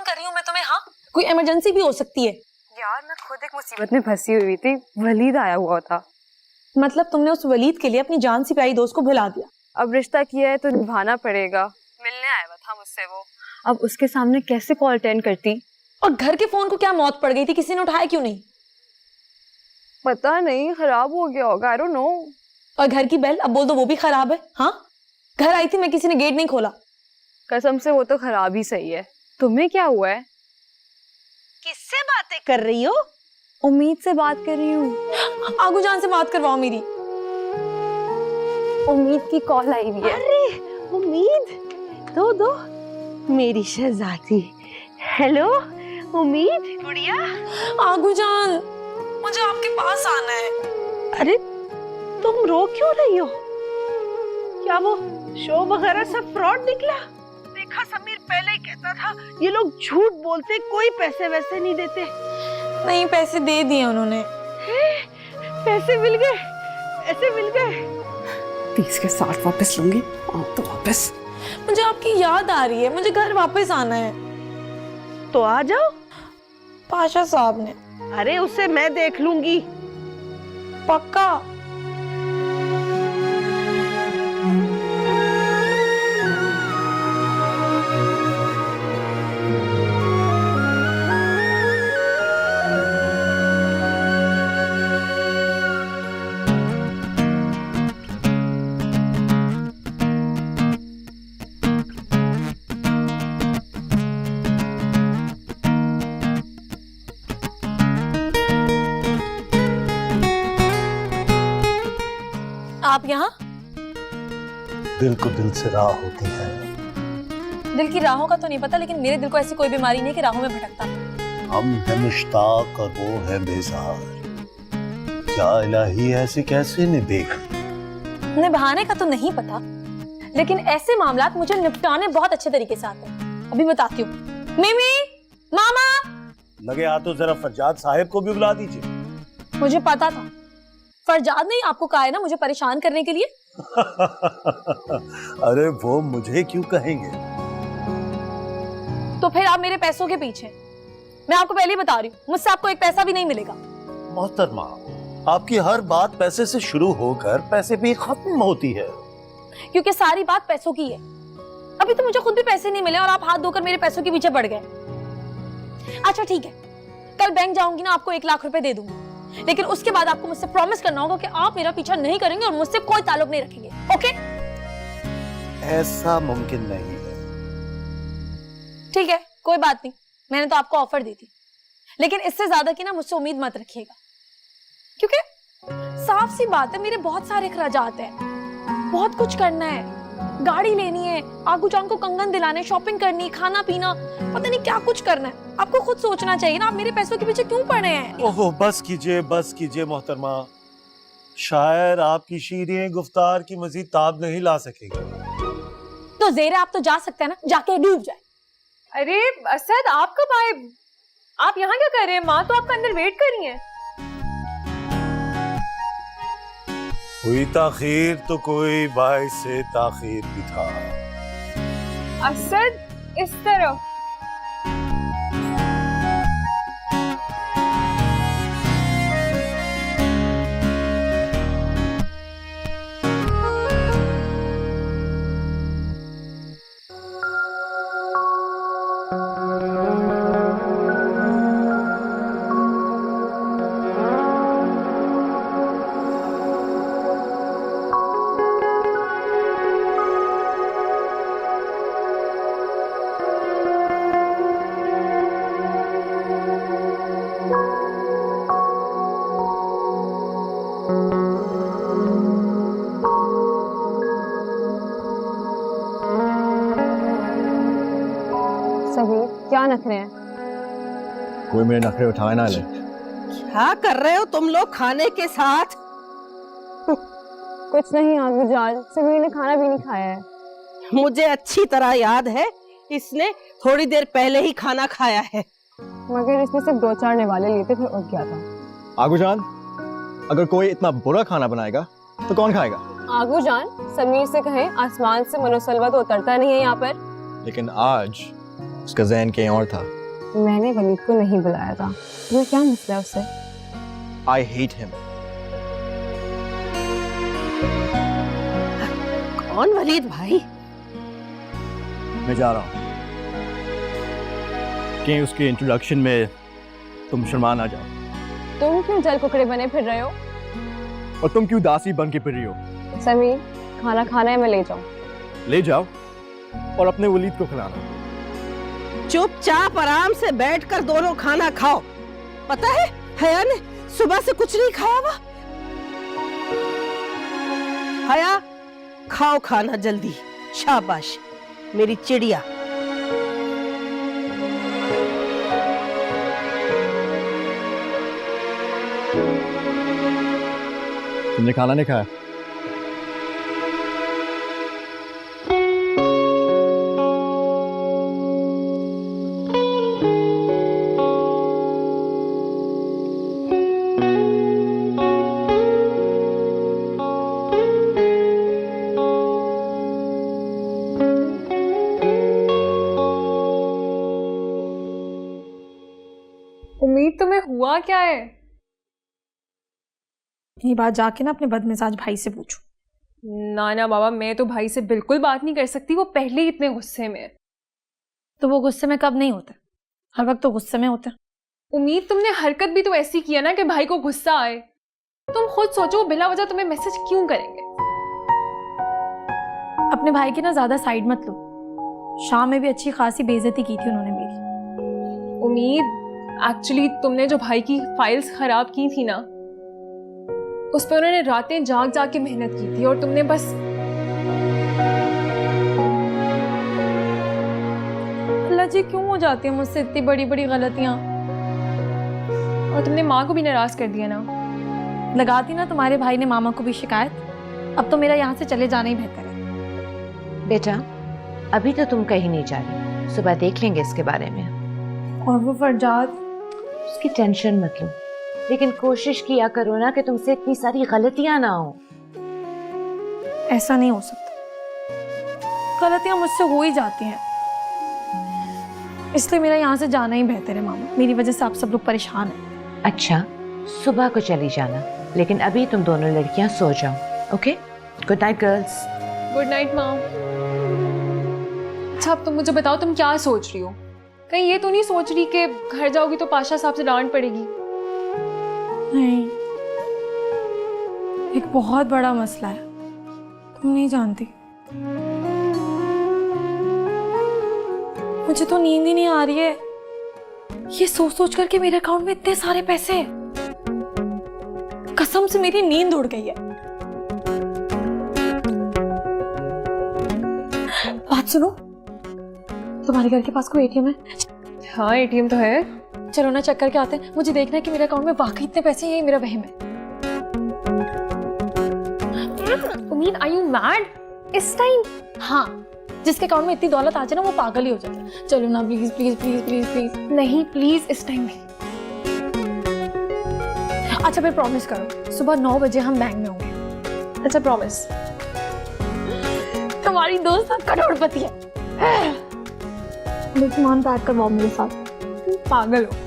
कर रही हूँ मैं तुम्हें? हाँ, कोई इमरजेंसी भी हो सकती है यार। मैं खुद एक मुसीबत में फंसी हुई थी, वलीद आया हुआ था। मतलब तुमने उस वलीद के लिए अपनी जान से प्यारी दोस्त को भुला दिया? अब रिश्ता किया है तो निभाना पड़ेगा। मिलने आया हुआ था मुझसे वो, अब उसके सामने कैसे कॉल अटेंड करती? और घर के फोन को क्या मौत पड़ गई थी, किसी ने उठाया क्यों नहीं? पता नहीं, खराब हो गया होगा, आई डोंट नो। और घर की बेल अब बोल दो वो भी खराब है। हाँ, घर आई थी मैं, किसी ने गेट नहीं खोला। कसम से वो तो खराब ही सही है। तुम्हें क्या हुआ है? किससे बातें कर रही हो? उम्मीद से बात कर रही हूँ। आगू जान से बात करवाओ मेरी। उम्मीद की कॉल आई हुई है। अरे उम्मीद, दो मेरी शहजादी। हेलो उम्मीद गुड़िया। आगू जान, मुझे आपके पास आना है। अरे तुम रो क्यों रही हो? क्या वो शो वगैरह सब फ्रॉड निकला? देखा, समीर पहले ही कहता था ये लोग झूठ बोलते, कोई पैसे वैसे नहीं देते। नहीं, पैसे दे दिए उन्होंने। पैसे मिल गए, ऐसे मिल गए। 30 के 60 वापस लूंगी। तो वापस। मुझे आपकी याद आ रही है, मुझे घर वापस आना है। तो आ जाओ। पाशा साहब ने। अरे उसे मैं देख लूंगी। पक्का? आप यहाँ? दिल को दिल से राह होती है। दिल की राहों का तो नहीं पता, लेकिन मेरे दिल को ऐसी कोई बीमारी नहीं कि राहों में भटकता। हम है मुश्ताक और वो है बेजार। क्या इलाही ऐसे कैसे निभेगा? निभाने का तो नहीं पता, लेकिन ऐसे मामलात मुझे निपटाने बहुत अच्छे तरीके से आते हैं। अभी बताती हूँ। मिमी, मामा। लगे हाथ तो जरा फरजाद साहिब को भी बुला दीजिए। मुझे पता था, फरजाद ने आपको कहा है ना मुझे परेशान करने के लिए। अरे वो मुझे क्यों कहेंगे? तो फिर आप मेरे पैसों के पीछे। मैं आपको पहले ही बता रही हूँ, मुझसे आपको एक पैसा भी नहीं मिलेगा। मोहतरमा, आपकी हर बात पैसे से शुरू होकर पैसे पे खत्म होती है। क्योंकि सारी बात पैसों की है। अभी तो मुझे खुद भी पैसे नहीं मिले और आप हाथ धोकर मेरे पैसों के पीछे पड़ गए। अच्छा ठीक है, कल बैंक जाऊंगी ना, आपको 1 लाख रुपए दे दूंगी, लेकिन उसके बाद आपको मुझसे प्रॉमिस करना होगा कि आप मेरा पीछा नहीं करेंगे और मुझसे कोई ताल्लुक नहीं रखेंगे। ओके? ऐसा मुमकिन नहीं है। ठीक है, कोई बात नहीं, मैंने तो आपको ऑफर दी थी, लेकिन इससे ज्यादा की ना मुझसे उम्मीद मत रखिएगा, क्योंकि साफ सी बात है मेरे बहुत सारे खर्चात हैं, बहुत कुछ करना है। गाड़ी लेनी है, आगू जान को कंगन दिलाने, शॉपिंग करनी, खाना पीना, पता नहीं क्या कुछ करना है। आपको खुद सोचना चाहिए ना, आप मेरे पैसों के पीछे क्यों पड़े हैं? ओहो, बस कीजिए मोहतरमा। शायर आपकी शीरें गुफ्तार की मजीद ताब नहीं ला सकेगा। तो ज़ेरे आप तो जा सकते हैं ना, जाके डूब जाए। अरे असद, आप कब आए? आप यहाँ क्या कर रहे हैं? माँ तो आपका अंदर वेट कर रही है। हुई ताखीर तो कोई बाइस से ताखीर भी था। असद, इस तरफ। क्या नखरे हैं? कोई मेरे नखरे उठाए ना ले। क्या कर रहे हो तुम लोग खाने के साथ? कुछ नहीं आगू जान, समीर ने खाना भी नहीं खाया है। मुझे अच्छी तरह याद है, इसने थोड़ी देर पहले ही खाना खाया है। मगर इसने सिर्फ 2-4 निवाले लिए थे, फिर उठ गया था। आगू जान, अगर कोई इतना बुरा खाना बनाएगा तो कौन खाएगा? आगू जान, समीर से कहें आसमान से मनोसलवा तो उतरता नहीं है यहाँ पर। लेकिन आज उसका ज़हन कहीं और था। मैंने वलीद को नहीं बुलाया था। तुम्हें क्या मसला है उससे? I hate him. कौन वलीद भाई? मैं जा रहा हूँ। कहीं उसके इंट्रोडक्शन में तुम शर्मान आ जाओ। तुम क्यों जल कुकड़े बने फिर रहे हो? और तुम क्यों दासी बन के फिर रही हो? समीर, खाना खाना है, मैं ले जाऊं? ले जाओ और अपने वलीद को खिलाना। चुपचाप आराम से बैठकर दोनों खाना खाओ। पता है हया ने सुबह से कुछ नहीं खाया हुआ। हया, खाओ खाना जल्दी। शाबाश मेरी चिड़िया। तुमने खाना नहीं खाया? उम्मीद, तुम्हें हुआ क्या है? ये बात जाके ना अपने बदमिजाज भाई से पूछो। ना ना बाबा, मैं तो भाई से बिल्कुल बात नहीं कर सकती, वो पहले ही इतने गुस्से में है। तो वो गुस्से में कब नहीं होते? हर वक्त तो गुस्से में होते। उम्मीद, तुमने हरकत भी तो ऐसी किया ना कि भाई को गुस्सा आए। तुम खुद सोचो, बिला वजह तुम्हें मैसेज क्यों करेंगे? अपने भाई की ना ज्यादा साइड मत लो। शाम में भी अच्छी खासी बेइज्जती की थी उन्होंने मेरी। उम्मीद, एक्चुअली तुमने जो भाई की फाइल्स खराब की थी ना, उस पर उन्होंने रातें जाग जाग के मेहनत की थी और तुमने बस अल्लाह जी, क्यों हो जाती है मुझसे इतनी बड़ी बड़ी गलतियां? और तुमने माँ को भी नाराज कर दिया ना। लगाती ना तुम्हारे भाई ने मामा को भी शिकायत। अब तो मेरा यहाँ से चले जाना ही बेहतर है। बेटा, अभी तो तुम कहीं नहीं जा रही, सुबह देख लेंगे इसके बारे में। और वो फरजाद, उसकी टेंशन मत लो, लेकिन कोशिश किया करो ना कि तुमसे इतनी सारी गलतियां ना हो। ऐसा नहीं हो सकता। गलतियां मुझसे हो ही जाती हैं, इसलिए मेरा यहाँ से जाना ही बेहतर है मामा। मेरी वजह से आप सब लोग परेशान हैं। अच्छा, सुबह को चली जाना, लेकिन अभी तुम दोनों लड़कियां सो जाओ। Okay, good night girls. Good night माँ। अच्छा, अब तुम मुझे बताओ, तुम क्या सोच रही हो? कहीं ये तो नहीं सोच रही कि घर जाओगी तो पाशा साहब से डांट पड़ेगी? नहीं, एक बहुत बड़ा मसला है, तुम नहीं जानती। मुझे तो नींद ही नहीं आ रही है। ये सोच सोच करके मेरे अकाउंट में इतने सारे पैसे हैं, कसम से मेरी नींद उड़ गई है। बात सुनो, तुम्हारे घर के पास कोई एटीएम है? हाँ, एटीएम तो है। चलो ना चेक करके आते हैं। मुझे देखना है कि मेरे अकाउंट में वाकई इतने पैसे हैं, ये मेरा वहम है। उम्मीद, आर यू मैड इस टाइम? हाँ, जिसके अकाउंट में इतनी दौलत आ जाए ना, वो पागल ही हो जाता है। चलो ना please please please please please. नहीं प्लीज, इस टाइम नहीं। अच्छा फिर प्रॉमिस करो, सुबह 9 बजे हम बैंक में होंगे। अच्छा, प्रॉमिस। तुम्हारी दोस्त अब करोड़पति है। मेरे सामान पैक करवाओ मेरे साथ। पागल हो।